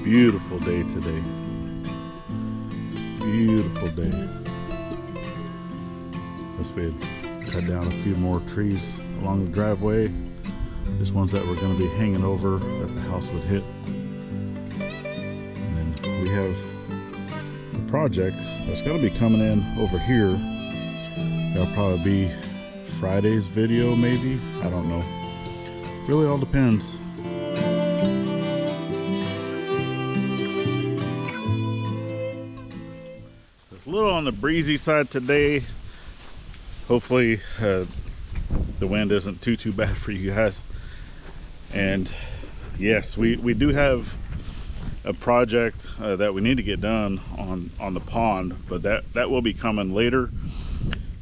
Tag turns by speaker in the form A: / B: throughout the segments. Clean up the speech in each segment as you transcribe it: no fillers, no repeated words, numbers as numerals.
A: Beautiful day today. Beautiful day. Let's cut down a few more trees along the driveway. Just ones that were going to be hanging over that the house would hit. And then we have the project that's going to be coming in over here. That'll probably be Friday's video, maybe. I don't know. Really all depends. It's a little on the breezy side today. Hopefully the wind isn't too bad for you guys. And yes, we do have a project that we need to get done on the pond, but that will be coming later.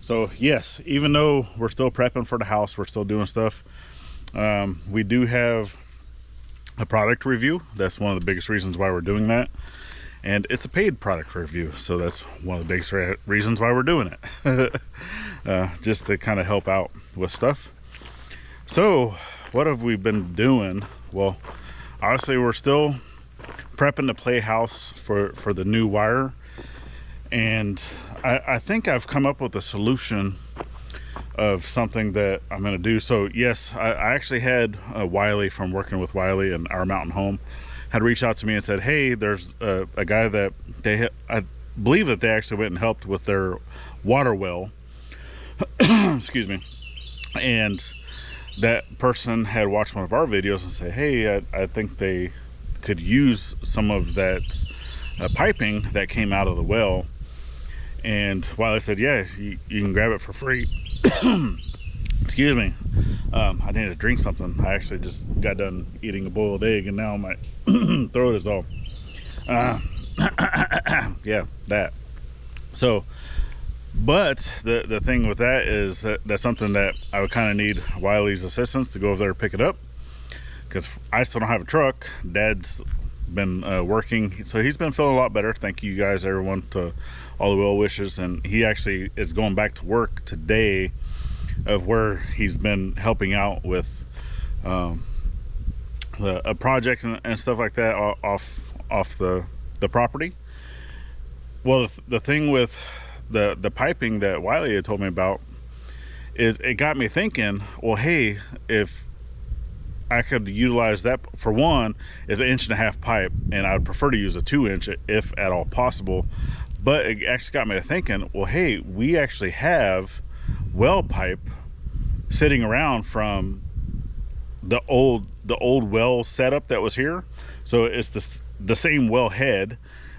A: So yes, even though we're still prepping for the house, we're still doing stuff. We do have a product review. That's one of the biggest reasons why we're doing that. And it's a paid product review, so that's one of the biggest reasons why we're doing it. Just to kind of help out with stuff. So what have we been doing? Well, obviously we're still prepping the playhouse for the new wire. And I think I've come up with a solution of something that I'm going to do. So yes, I actually had Wiley from working with Wiley and Our Mountain Home had reached out to me and said, hey, there's a guy that I believe that they actually went and helped with their water well. Excuse me. And that person had watched one of our videos and said, hey, I think they could use some of that piping that came out of the well. And Wiley said, yeah, you can grab it for free. Excuse me. I need to drink something. I actually just got done eating a boiled egg and now my throat is all yeah, that. So but the thing with that is that's something that I would kind of need Wiley's assistance to go over there and pick it up, because I still don't have a truck. Dad's been working, so he's been feeling a lot better. Thank you guys, everyone, to all the well wishes. And he actually is going back to work today, of where he's been helping out with a project and stuff like that off the property. Well, the thing with the piping that Wiley had told me about is it got me thinking, well, hey, if I could utilize that, for one, is an 1.5 inch pipe, and I would prefer to use a 2 inch if at all possible. But it actually got me to thinking, well, hey, we actually have well pipe sitting around from the old well setup that was here. So it's the same well head,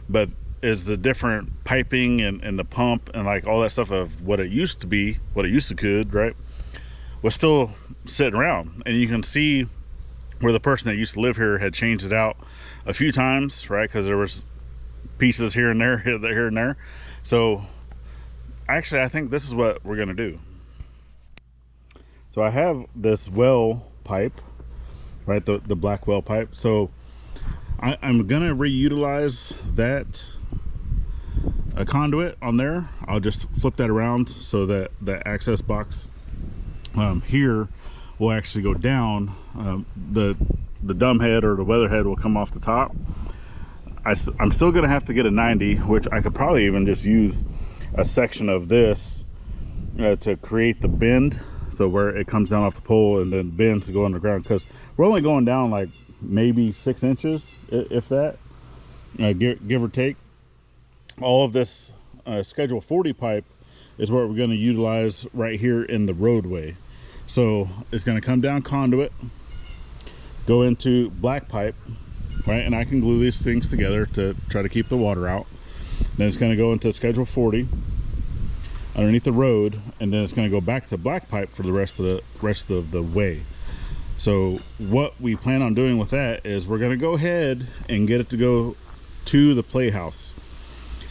A: but is the different piping and the pump and like all that stuff of what it used to be, what it used to could, right, was still sitting around. And you can see where the person that used to live here had changed it out a few times, right, because there was pieces here and there, here and there. So actually I think this is what we're gonna do. So I have this well pipe, right, the black well pipe. So I'm gonna reutilize that a conduit on there. I'll just flip that around so that the access box here will actually go down. The dumb head or the weather head will come off the top. I'm still gonna have to get a 90, which I could probably even just use a section of this to create the bend, so where it comes down off the pole and then bends to go underground, because we're only going down like maybe 6 inches, if that, give or take. All of this schedule 40 pipe is what we're going to utilize right here in the roadway. So it's going to come down conduit, go into black pipe, right, and I can glue these things together to try to keep the water out. Then it's going to go into schedule 40 underneath the road, and then it's going to go back to black pipe for the rest of the way. So what we plan on doing with that is we're going to go ahead and get it to go to the playhouse.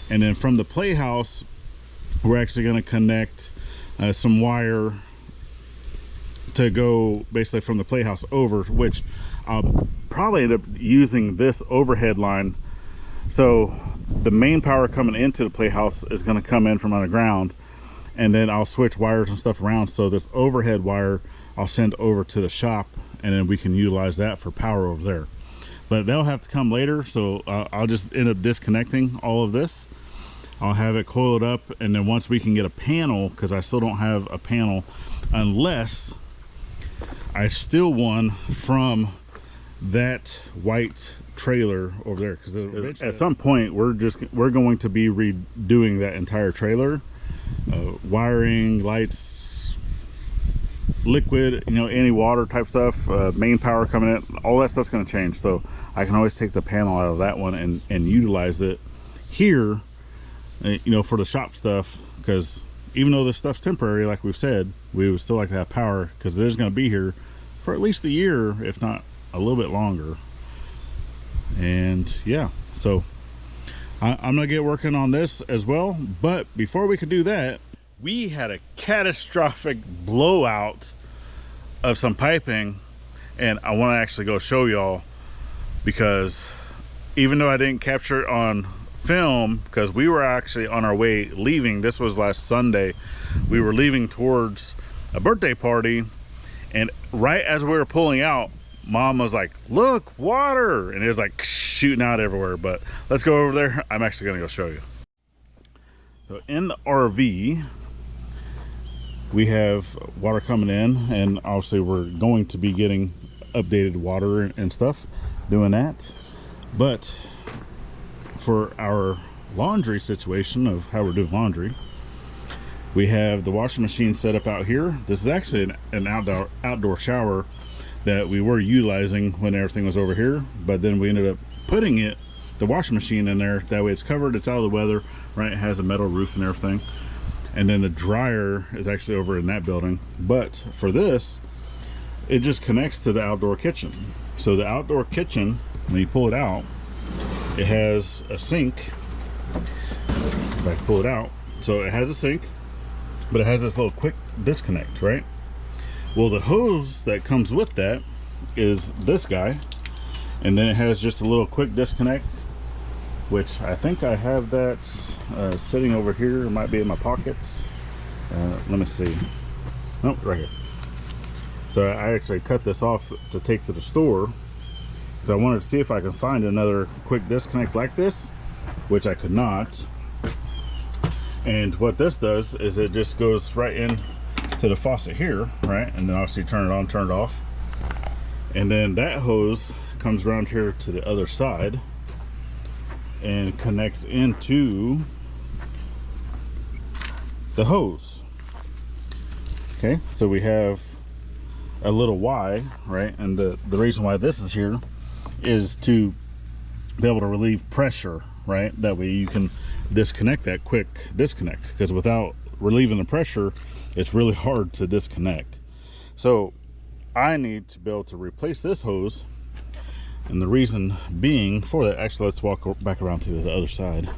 A: And then from the playhouse, we're actually going to connect some wire to go basically from the playhouse over, which I'll probably end up using this overhead line. So the main power coming into the playhouse is going to come in from underground, and then I'll switch wires and stuff around. So this overhead wire I'll send over to the shop, and then we can utilize that for power over there. But they'll have to come later, so I'll just end up disconnecting all of this. I'll have it coiled up, and then once we can get a panel, because I still don't have a panel unless I steal one from that white trailer over there, because at some point we're going to be redoing that entire trailer, wiring, lights, liquid, you know, any water type stuff, main power coming in, all that stuff's going to change. So I can always take the panel out of that one and utilize it here, you know, for the shop stuff, because even though this stuff's temporary, like we've said, we would still like to have power, because it is going to be here for at least a year, if not a little bit longer. And yeah, so I'm gonna get working on this as well. But before we could do that, we had a catastrophic blowout of some piping, and I want to actually go show y'all, because even though I didn't capture it on film, because we were actually on our way leaving, this was last Sunday, we were leaving towards a birthday party, and right as we were pulling out, Mom was like, look, water, and it was like shooting out everywhere. But let's go over there. I'm actually gonna go show you. So in the RV, we have water coming in, and obviously we're going to be getting updated water and stuff, doing that. But for our laundry situation of how we're doing laundry, we have the washing machine set up out here. This is actually an outdoor shower that we were utilizing when everything was over here, but then we ended up putting the washing machine in there. That way it's covered, it's out of the weather, right? It has a metal roof and everything. And then the dryer is actually over in that building. But for this, it just connects to the outdoor kitchen. So the outdoor kitchen, when you pull it out, it has a sink. If I can pull it out, so it has a sink, but it has this little quick disconnect, right? Well, the hose that comes with that is this guy, and then it has just a little quick disconnect, which I think I have that sitting over here. It might be in my pockets. Let me see. Nope, right here. So I actually cut this off to take to the store, because I wanted to see if I could find another quick disconnect like this, which I could not. And what this does is it just goes right in to the faucet here, right? And then obviously turn it on, turn it off. And then that hose comes around here to the other side and connects into the hose. Okay, so we have a little Y, right? And the reason why this is here is to be able to relieve pressure, right? That way you can disconnect that quick disconnect, because without relieving the pressure, it's really hard to disconnect. So I need to be able to replace this hose, and the reason being for that, actually let's walk back around to the other side.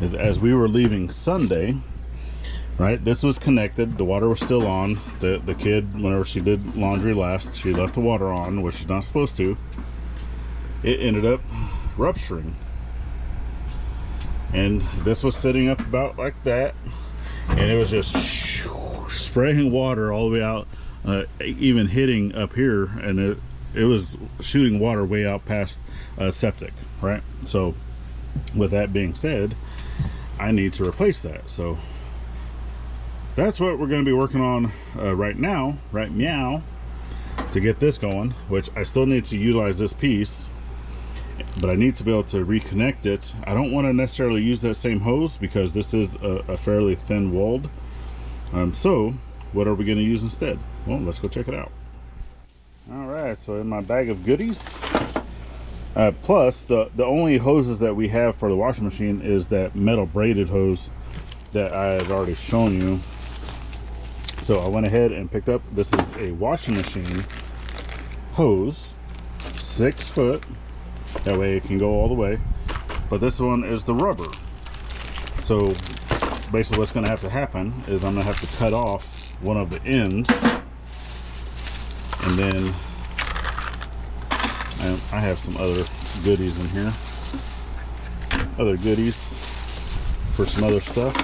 A: Is as we were leaving Sunday, right, this was connected, the water was still on. The kid, whenever she did laundry last, she left the water on, which she's not supposed to. It ended up rupturing, and this was sitting up about like that, and it was just spraying water all the way out, even hitting up here, and it was shooting water way out past septic, right? So with that being said, I need to replace that. So that's what we're going to be working on right now, right meow, to get this going, which I still need to utilize this piece, but I need to be able to reconnect it. I don't want to necessarily use that same hose, because this is a fairly thin walled. So what are we going to use instead? Well, let's go check it out. All right, so in my bag of goodies, plus the only hoses that we have for the washing machine is that metal braided hose that I had already shown you. So I went ahead and picked up, this is a washing machine hose, 6 foot, that way it can go all the way. But this one is the rubber. So basically what's going to have to happen is I'm going to have to cut off one of the ends, and then I have some other goodies in here. Other goodies for some other stuff.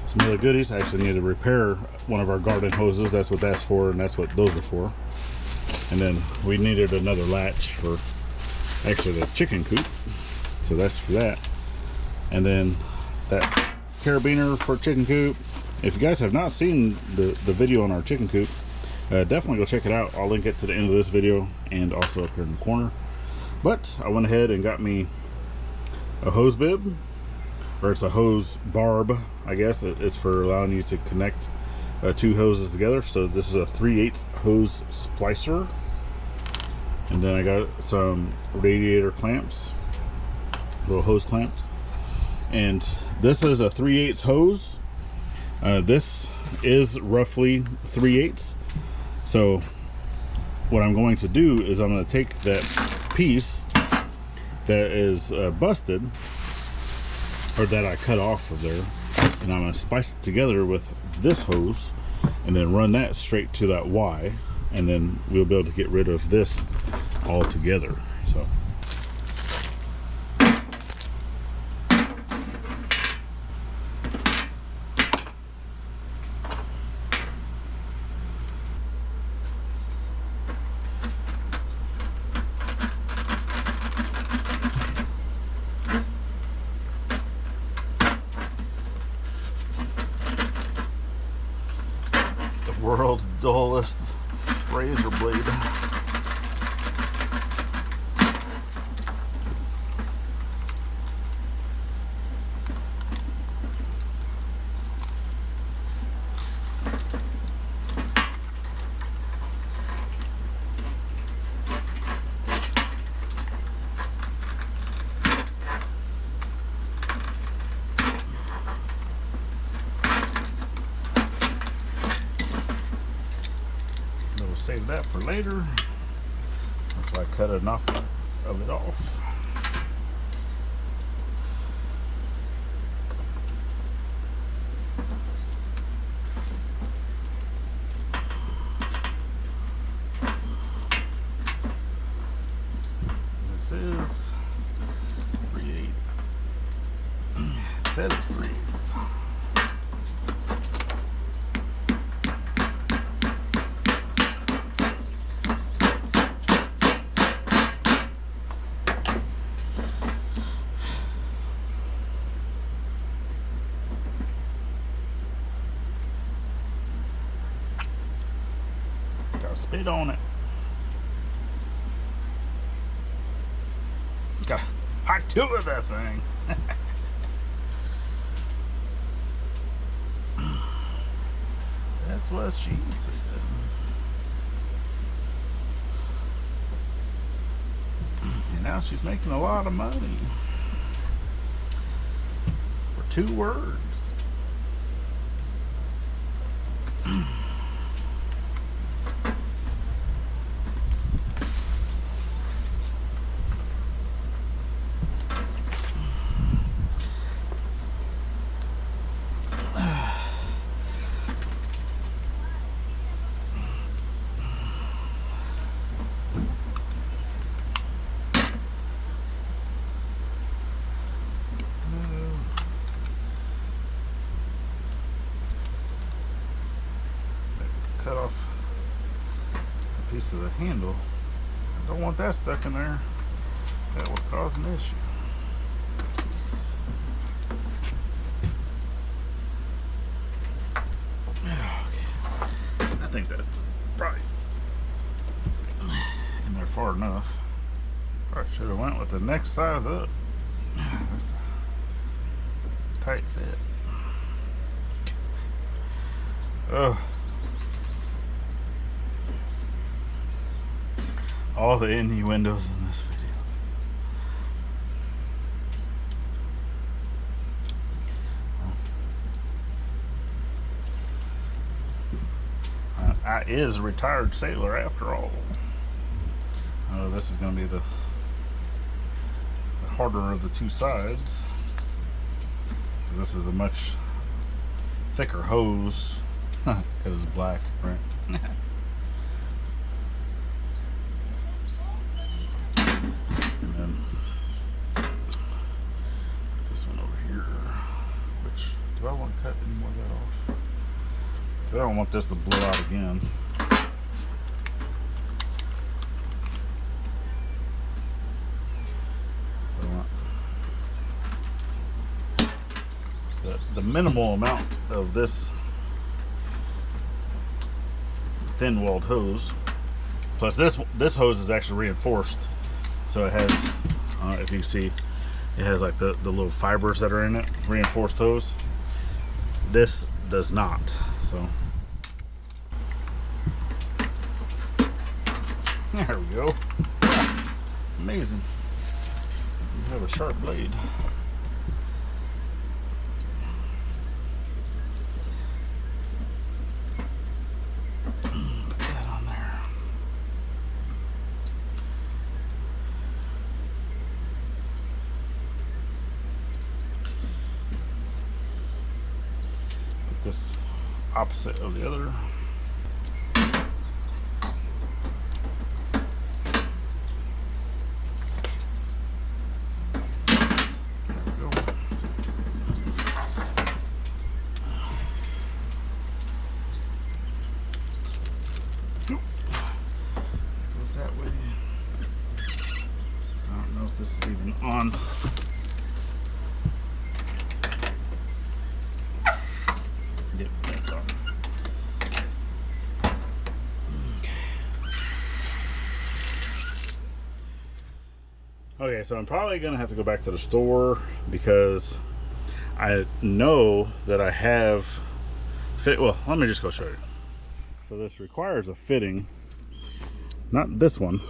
A: Some other goodies. I actually need to repair one of our garden hoses. That's what that's for, and that's what those are for. And then we needed another latch for actually the chicken coop. So that's for that. And then that carabiner for chicken coop. If you guys have not seen the video on our chicken coop, definitely go check it out. I'll link it to the end of this video and also up here in the corner. But I went ahead and got me a hose bib, or it's a hose barb, I guess. It's for allowing you to connect two hoses together. So this is a 3/8 hose splicer. And then I got some radiator clamps, little hose clamps. And this is a 3/8 hose. This is roughly 3/8. So what I'm going to do is I'm going to take that piece that is busted, or that I cut off of there, and I'm going to splice it together with this hose and then run that straight to that Y, and then we'll be able to get rid of this all together. So world's dullest razor blade. Save that for later. That's why I cut enough of it off. This is 3/8. It said it's 3/8. Spit on it. Got a hot tube of that thing. That's what she said. And now she's making a lot of money for 2 words. Cut off a piece of the handle. I don't want that stuck in there. That will cause an issue. Okay. I think that's probably in there far enough. Probably should have went with the next size up. That's a tight fit. Oh. All the innuendos in this video. I is a retired sailor after all. Oh, this is going to be the harder of the 2 sides. This is a much thicker hose because it's black, right? Do I want to cut any more of that off? I don't want this to blow out again. The minimal amount of this thin walled hose. Plus this hose is actually reinforced, so it has, if you can see, it has like the little fibers that are in it, reinforced hose. This does not. So there we go. Amazing. You have a sharp blade. Put that on there. Put this opposite of the other. This is even on. Yep, that's on. Okay, so I'm probably gonna have to go back to the store because I know that I have fit. Well, let me just go show you. So this requires a fitting, not this one.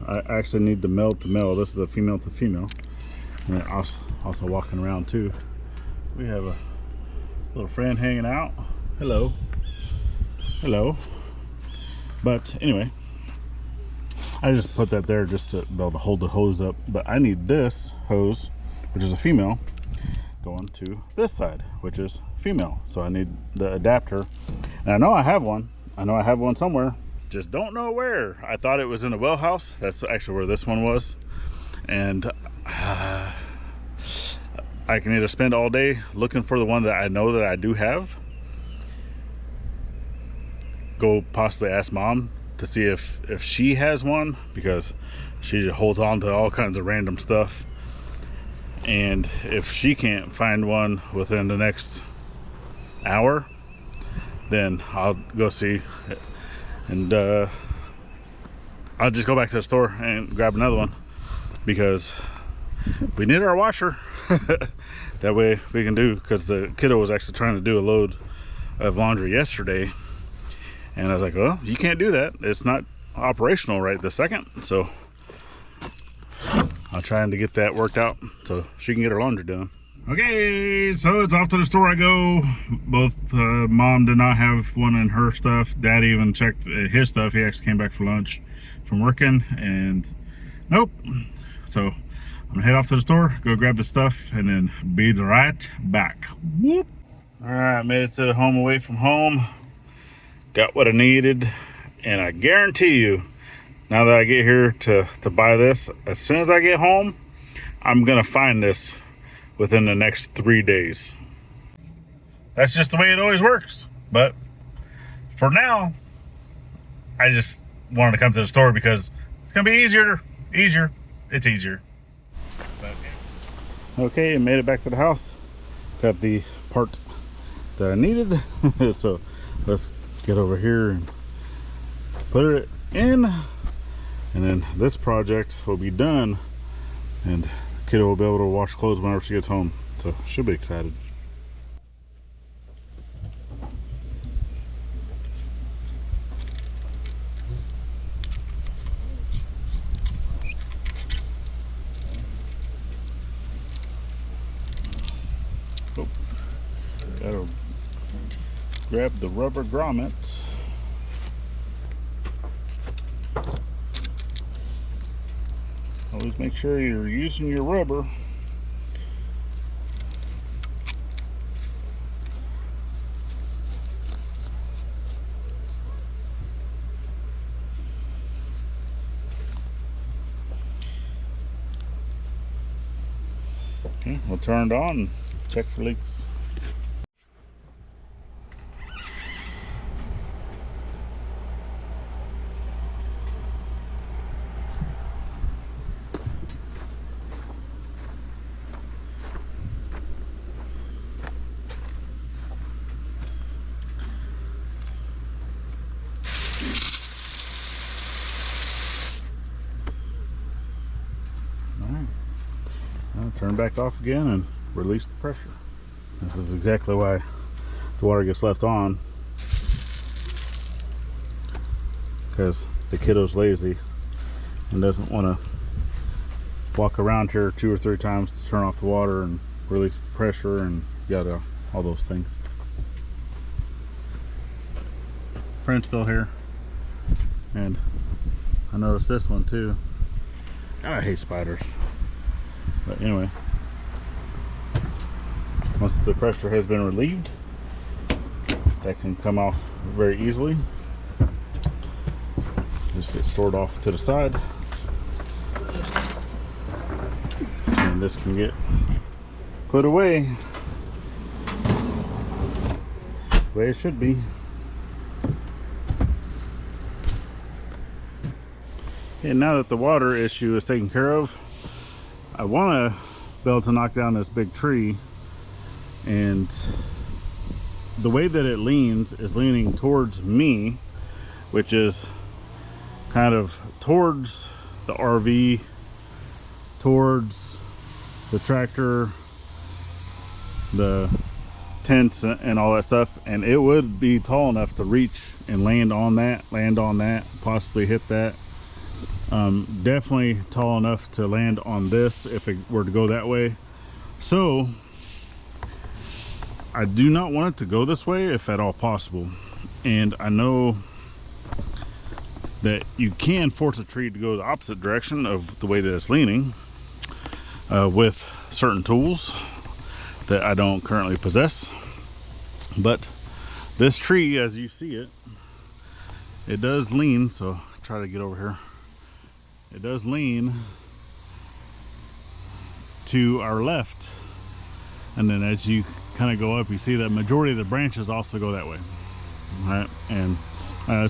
A: I actually need the male to male. This is the female to female. And also walking around too. We have a little friend hanging out. Hello. Hello. But anyway, I just put that there just to be able to hold the hose up. But I need this hose, which is a female, going to this side, which is female. So I need the adapter. And I know I have one. I know I have one somewhere. Just don't know where. I thought it was in a well house. That's actually where this one was. And I can either spend all day looking for the one that I know that I do have, go possibly ask mom to see if she has one, because she holds on to all kinds of random stuff. And if she can't find one within the next hour, then I'll go see it. And I'll just go back to the store and grab another one, because we need our washer. That way we can do, because the kiddo was actually trying to do a load of laundry yesterday, and I was like, well, you can't do that, it's not operational right this second. So I'm trying to get that worked out so she can get her laundry done. Okay, so it's off to the store I go. Both mom did not have one in her stuff. Dad even checked his stuff. He actually came back for lunch from working, and nope. So I'm gonna head off to the store, go grab the stuff, and then be right back. Whoop. All right, made it to the home away from home. Got what I needed, and I guarantee you, now that I get here to buy this, as soon as I get home, I'm gonna find this within the next 3 days. That's just the way it always works. But for now, I just wanted to come to the store because it's gonna be easier. It's easier. But, yeah. Okay, I made it back to the house. Got the part that I needed. So let's get over here and put it in. And then this project will be done, and kiddo will be able to wash clothes whenever she gets home, so she'll be excited. Oh, gotta grab the rubber grommet. Always make sure you're using your rubber. Okay, we'll turn it on and check for leaks. turn back off again and release the pressure. This is exactly why the water gets left on, because the kiddo's lazy and doesn't want to walk around here 2 or 3 times to turn off the water and release the pressure and yada, all those things. Friend's still here, and I noticed this one too. God, I hate spiders. But anyway, once the pressure has been relieved, that can come off very easily. Just get stored off to the side, and this can get put away the way it should be. And now that the water issue is taken care of, I want to be able to knock down this big tree, and the way that it leans is leaning towards me, which is kind of towards the RV, towards the tractor, the tents and all that stuff, and it would be tall enough to reach and land on that, possibly hit that. Definitely tall enough to land on this if it were to go that way. So I do not want it to go this way if at all possible, and I know that you can force a tree to go the opposite direction of the way that it's leaning with certain tools that I don't currently possess. But this tree, as you see it, it does lean. So try to get over here. It does lean to our left, and then as you kind of go up, you see that majority of the branches also go that way. All right, and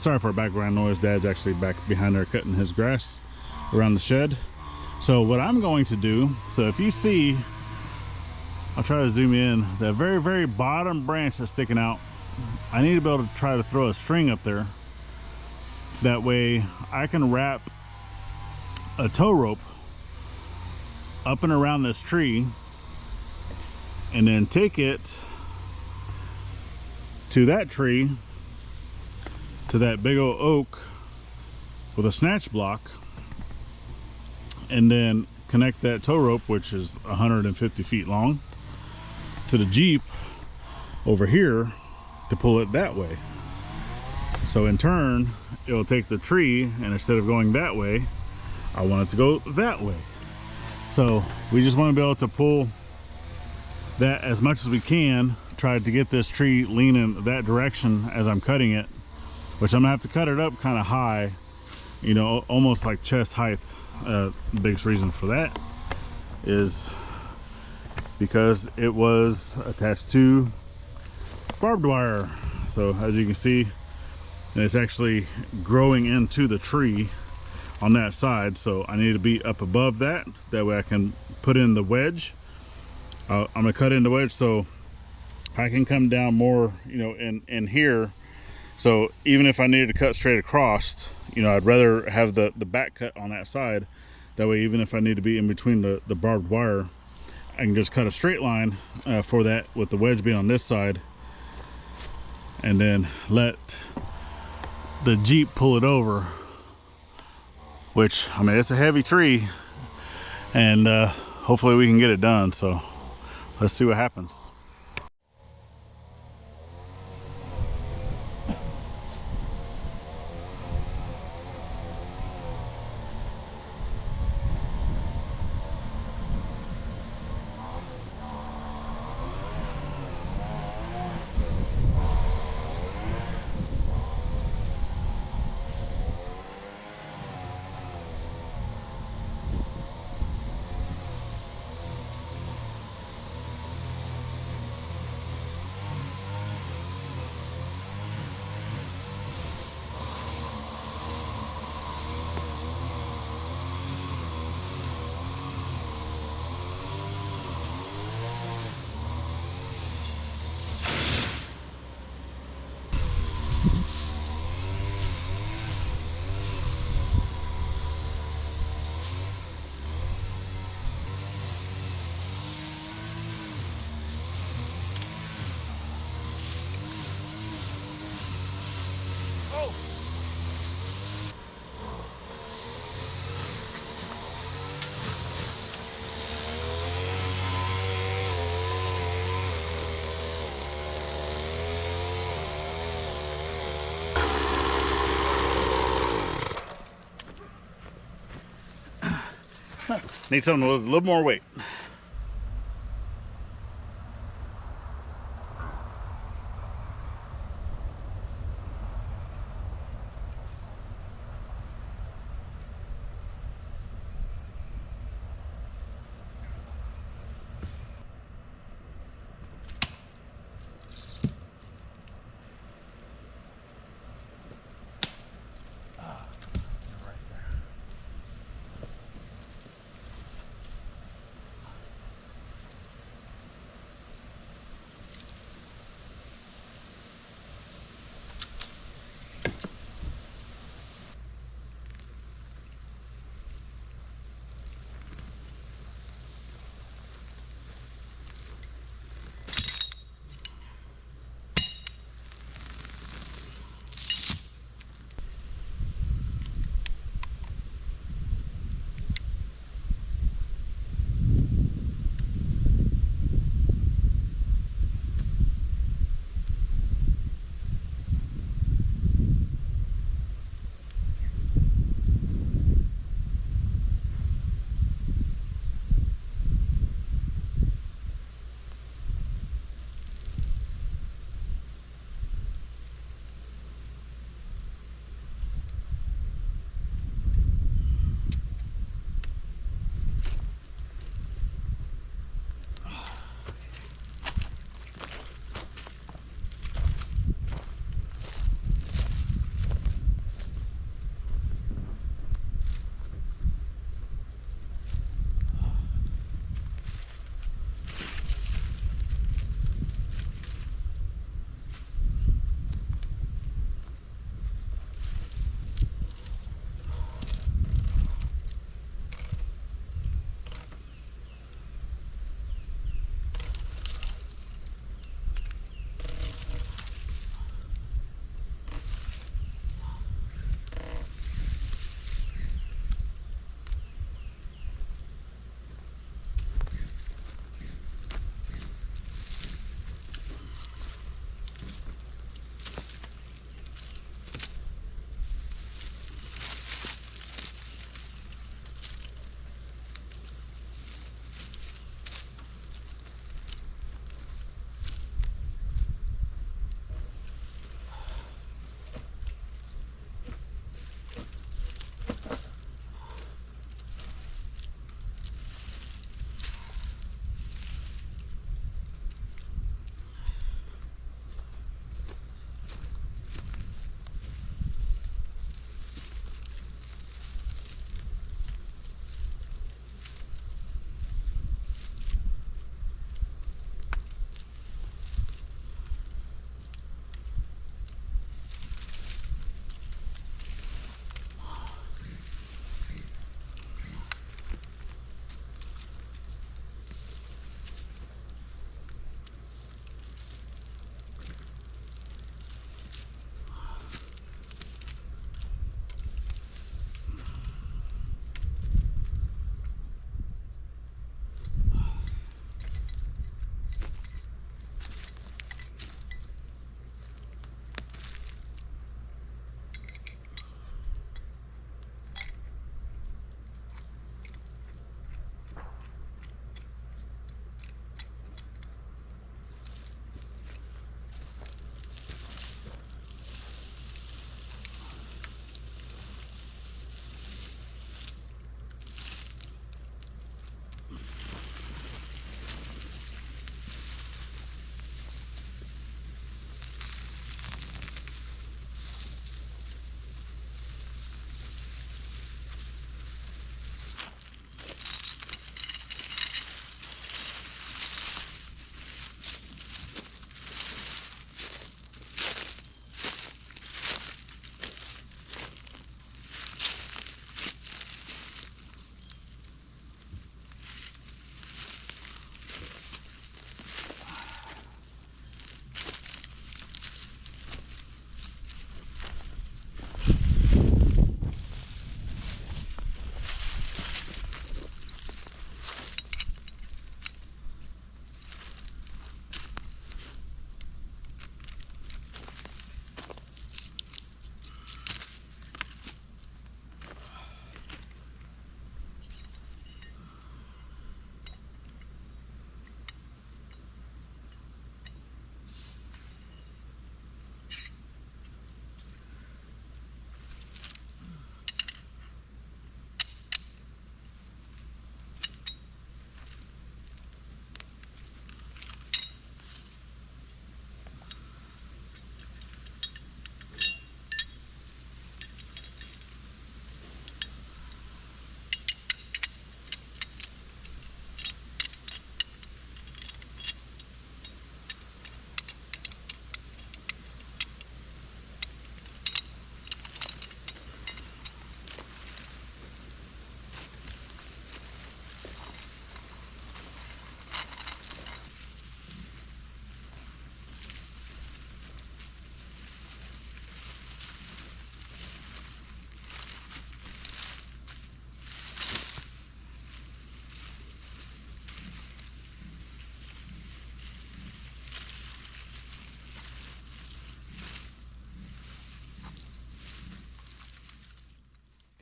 A: sorry for background noise. Dad's actually back behind there cutting his grass around the shed. So what I'm going to do, so if you see, I'll try to zoom in, that very, very bottom branch that's sticking out, I need to be able to try to throw a string up there. That way I can wrap a tow rope up and around this tree, and then take it to that tree, to that big old oak with a snatch block, and then connect that tow rope, which is 150 feet long, to the Jeep over here to pull it that way. So in turn, it'll take the tree, and instead of going that way, I want it to go that way. So we just want to be able to pull that as much as we can, try to get this tree leaning that direction as I'm cutting it, which I'm gonna have to cut it up kind of high, you know, almost like chest height. The biggest reason for that is because it was attached to barbed wire. So as you can see, it's actually growing into the tree on that side, so I need to be up above that. That way I can put in the wedge. I'm gonna cut in the wedge so I can come down more, you know, in here. So even if I needed to cut straight across, you know, I'd rather have the back cut on that side. That way, even if I need to be in between the barbed wire, I can just cut a straight line for that, with the wedge being on this side, and then let the Jeep pull it over. Which, I mean, it's a heavy tree, and hopefully we can get it done. So let's see what happens. Need something with a little more weight.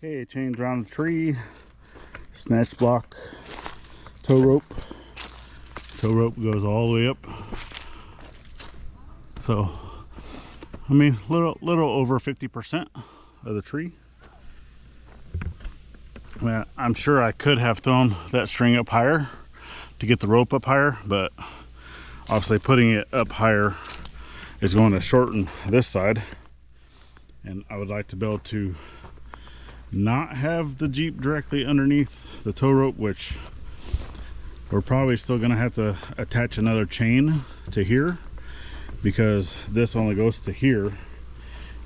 A: Okay, chains around the tree, snatch block, tow rope. Tow rope goes all the way up. So, I mean, little over 50% of the tree. I mean, I'm sure I could have thrown that string up higher to get the rope up higher, but obviously putting it up higher is going to shorten this side. And I would like to be able to not have the Jeep directly underneath the tow rope, which we're probably still going to have to attach another chain to here because this only goes to here.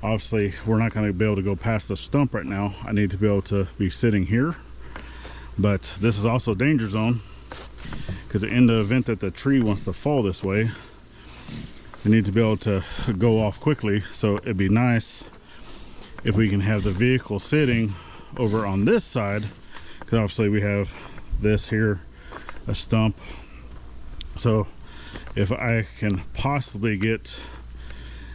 A: Obviously we're not going to be able to go past the stump right now. I need to be able to be sitting here, but this is also danger zone because in the event that the tree wants to fall this way, we need to be able to go off quickly. So it'd be nice if we can have the vehicle sitting over on this side, because obviously we have this here, a stump. So if I can possibly get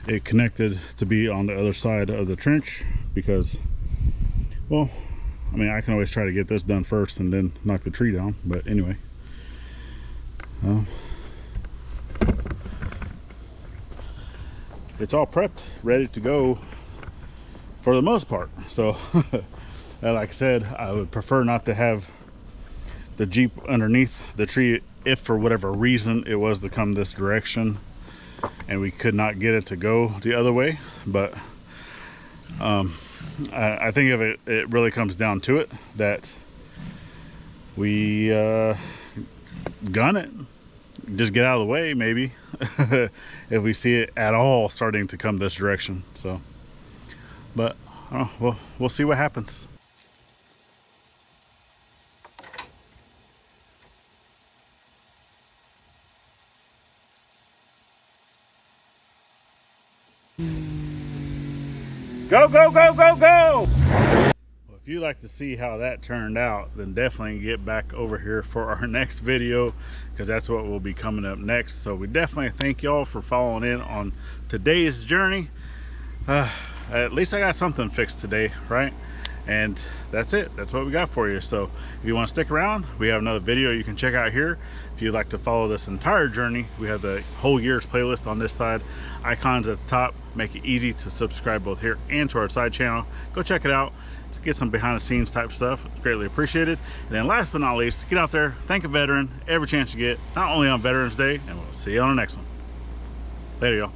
A: it connected to be on the other side of the trench, because, well, I mean, I can always try to get this done first and then knock the tree down, but anyway. It's all prepped, ready to go for the most part. So like I said, I would prefer not to have the Jeep underneath the tree if for whatever reason it was to come this direction and we could not get it to go the other way. But I think if it really comes down to it, that we gun it, just get out of the way maybe if we see it at all starting to come this direction. So, but we'll see what happens. Go, go, go, go, go! Well, if you'd like to see how that turned out, then definitely get back over here for our next video, because that's what will be coming up next. So we definitely thank y'all for following in on today's journey. At least I got something fixed today, right? And that's it. That's what we got for you. So if you want to stick around, we have another video you can check out here. If you'd like to follow this entire journey, we have the whole year's playlist on this side. Icons at the top make it easy to subscribe both here and to our side channel. Go check it out. Get some behind the scenes type stuff. It's greatly appreciated. And then last but not least, get out there, thank a veteran every chance you get, not only on Veterans Day, and we'll see you on the next one. Later, y'all.